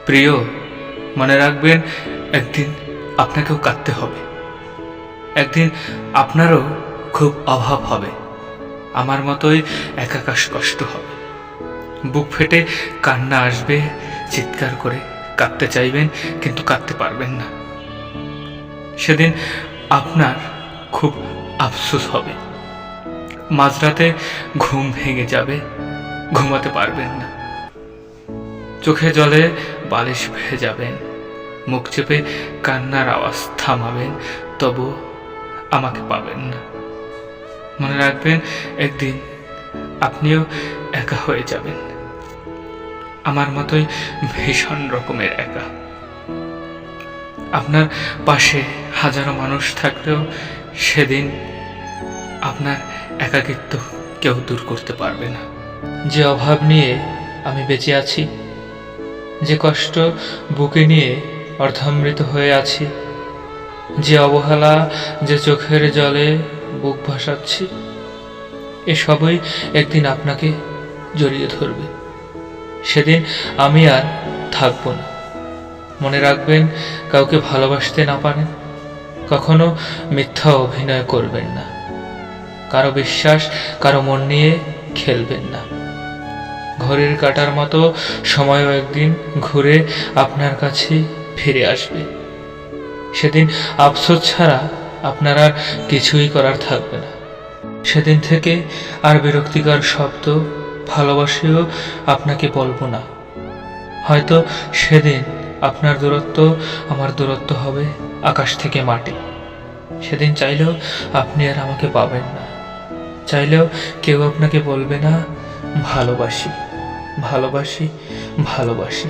প্রিয়, মনে রাখবেন, একদিন আপনাকেও কাঁদতে হবে। একদিন আপনারও খুব অভাব হবে, আমার মতোই একাকাশ কষ্ট হবে, বুক ফেটে কান্না আসবে, চিৎকার করে কাঁদতে চাইবেন কিন্তু কাঁদতে পারবেন না। সেদিন আপনার খুব আফসোস হবে, মাঝরাতে ঘুম ভেঙে যাবে, ঘুমাতে পারবেন না, চোখে জলে বালিশ ভেজাবেন, মুখ চেপে কান্নার আওয়াজ থামাবেন, তবু আমাকে পাবেন না। মনে রাখবেন, একদিন আপনিও একা হয়ে যাবেন, আমার মতোই ভীষণ রকমের একা। আপনার পাশে হাজারো মানুষ থাকলেও সেদিন আপনার একাকিত্ব কেউ দূর করতে পারবে না। যে অভাব নিয়ে আমি বেঁচে আছি, যে কষ্ট বুকে নিয়ে অর্ধামৃত হয়ে আছি, যে অবহেলা, যে চোখের জলে বুক ভাসাচ্ছি, এসবই একদিন আপনাকে জড়িয়ে ধরবে। সেদিন আমি আর থাকবো না। মনে রাখবেন, কাউকে ভালোবাসতে না পারেন কখনো মিথ্যা অভিনয় করবেন না, কারো বিশ্বাস, কারো মন নিয়ে খেলবেন না। ঘড়ির কাঁটার মতো সময়ও একদিন ঘুরে আপনার কাছে ফিরে আসবে। সেদিন আফসোস ছাড়া আপনার আর কিছুই করার থাকবে না। সেদিন থেকে আর বিরক্তিকর শব্দ, ভালোবাসিও আপনাকে বলবো না। হয়তো সেদিন আপনার দূরত্ব আমার দূরত্ব হবে আকাশ থেকে মাটি। সেদিন চাইলেও আপনি আর আমাকে পাবেন না, চাইলেও কেউ আপনাকে বলবে না ভালোবাসি, ভালোবাসি, ভালোবাসি।